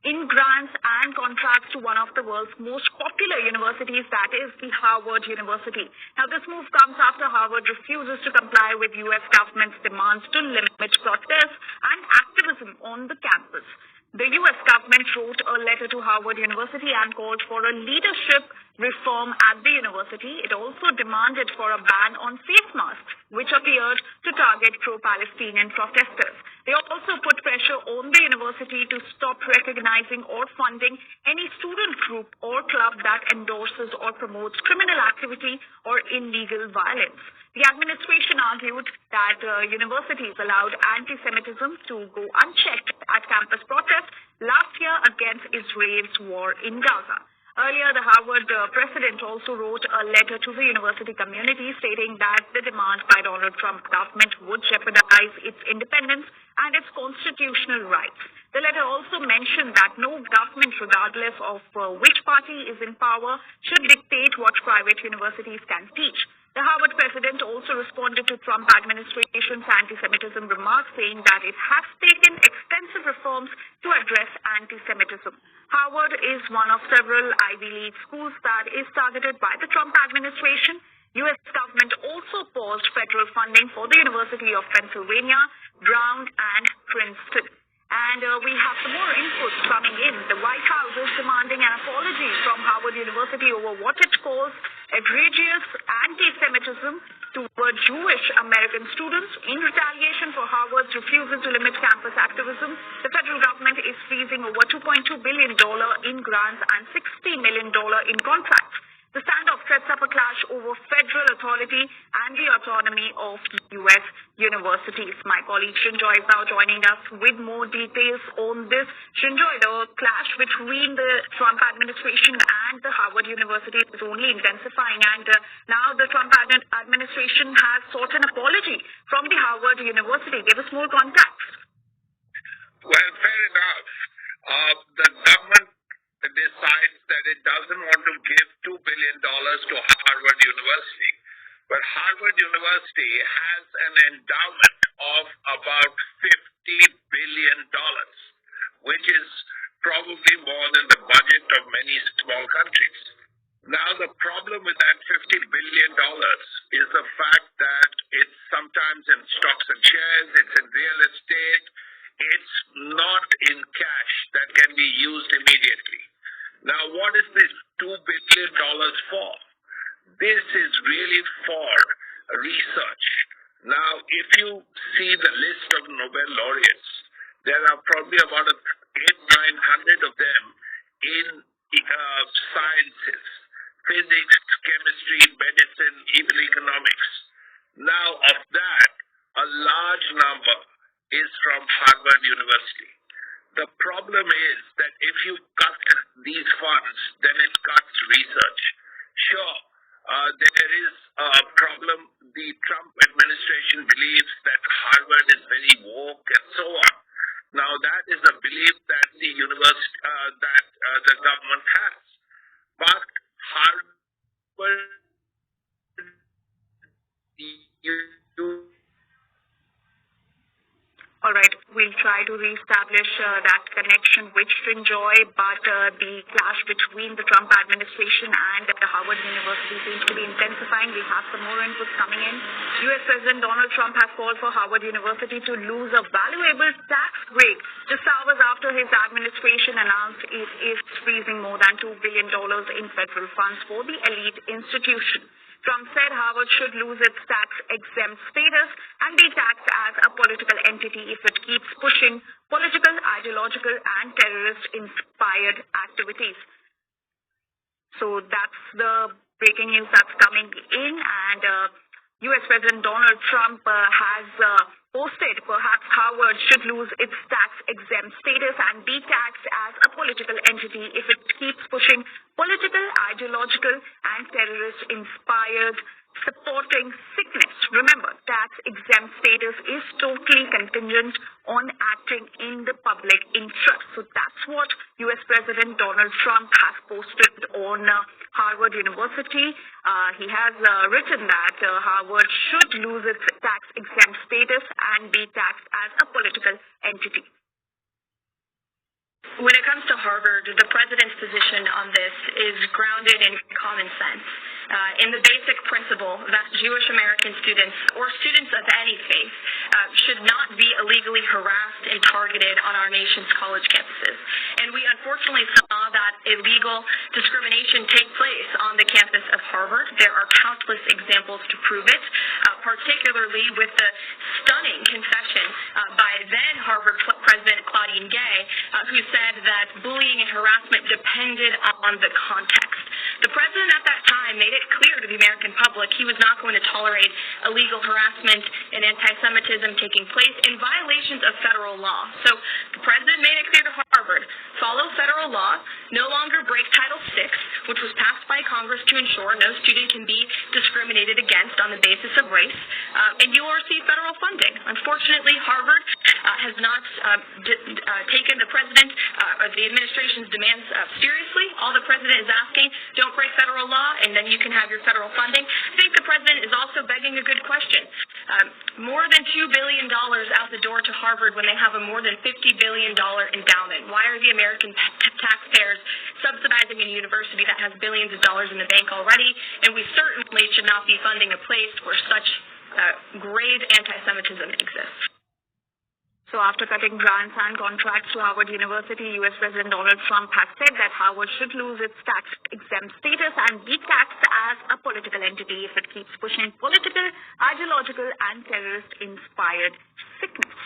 in grants and contracts to one of the world's most popular universities, that is the Harvard University. Now, this move comes after Harvard refuses to comply with U.S. government's demands to limit protests and activism on the campus. The U.S. government wrote a letter to Harvard University and called for a leadership reform at the university. It also demanded for a ban on face masks, which appeared to target pro-Palestinian protesters. They also put pressure on the university to stop recognizing or funding any student group or club that endorses or promotes criminal activity or illegal violence. The administration argued that universities allowed anti-Semitism to go unchecked at campus protests last year against Israel's war in Gaza. Earlier, the Harvard president also wrote a letter to the university community stating that the demand by Donald Trump's government would jeopardize its independence and its constitutional rights. The letter also mentioned that no government, regardless of which party is in power, should dictate what private universities can teach. The Harvard president also responded to Trump administration's anti-Semitism remarks, saying that it has taken extensive reforms to address anti-Semitism. Harvard is one of several Ivy League schools that is targeted by the Trump administration. U.S. government also paused federal funding for the University of Pennsylvania, Brown, and Princeton. And we have some more inputs coming in. The White House is demanding an apology from Harvard University over what it calls egregious anti-Semitism toward Jewish American students. In retaliation for Harvard's refusal to limit campus activism, the federal government is freezing over $2.2 billion in grants and $60 million in contracts. The standoff sets up a clash over federal authority and the autonomy of U.S. universities. My colleague Shinjoy is now joining us with more details on this. Shinjoy, the clash between the Trump administration and the Harvard University is only intensifying, and now the Trump administration has sought an apology from the Harvard University. Give us more context. Well, fair enough. The government decides that it doesn't want to give $2 billion to Harvard University. But Harvard University has an endowment of about $50 billion, which is probably more than the budget of many small countries. Now, the problem with that $50 billion is the fact that it's sometimes in stocks and shares, it's in real estate, it's not in cash that can be used immediately. Now, what is this $2 billion for? This is really for research. Now, if you see the list of Nobel laureates, there are probably about 800-900 of them in sciences, physics, chemistry, medicine, even economics. Now, of that, a large number is from Harvard University. The problem is that if you cut these funds, then it cuts research. Sure, there is a problem. The Trump administration believes that Harvard is very woke and so on. Now, that is a belief that the university, the government has. But Harvard, All right, we'll try to reestablish that connection with Shinjoy, but the clash between the Trump administration and the Harvard University seems to be intensifying. We have some more inputs coming in. U.S. President Donald Trump has called for Harvard University to lose a valuable tax break just hours after his administration announced it is freezing more than $2 billion in federal funds for the elite institution. Trump said Harvard should lose its tax-exempt status and be taxed as a political entity if it keeps pushing political, ideological, and terrorist-inspired activities. So that's the breaking news that's coming in, and U.S. President Donald Trump has posted perhaps Harvard should lose its tax-exempt status and be taxed as a political entity if it keeps pushing political, ideological, and terrorist-inspired supporting sickness. Remember, tax-exempt status is totally contingent on acting in the public interest. So that's what U.S. President Donald Trump has posted on Harvard University. He has written that Harvard should lose its tax-exempt status and be taxed as a political entity. When it comes to Harvard, the president's position on this is grounded in common sense, in the basic principle that Jewish American students, or students of any faith, should not be illegally harassed and targeted on our nation's college campuses. And we unfortunately saw that illegal discrimination take place on the campus of Harvard. There are countless examples to prove it, particularly with the stunning confession by then Harvard President Claudine Gay, who said that bullying and harassment depended on the context. The president at that time made it clear to the American public he was not going to tolerate illegal harassment and anti-Semitism taking place in violations of federal law. So the president made it clear to Harvard, follow federal law, no longer break Title VI, which was passed by Congress to ensure no student can be discriminated against on the basis of race, and you will receive federal funding. Unfortunately, Harvard has not taken the president or the administration's demands seriously. All the president is asking, don't break federal law, and then you can have your federal funding. I think the president is also begging a good question. More than $2 billion out the door to Harvard when they have a more than $50 billion endowment. Why are the American taxpayers subsidizing a university that has billions of dollars in the bank already? And we certainly should not be funding a place where such grave anti-Semitism exists. So after cutting grants and contracts to Harvard University, U.S. President Donald Trump has said that Harvard should lose its tax-exempt status and be taxed as a political entity if it keeps pushing political, ideological, and terrorist-inspired sickness.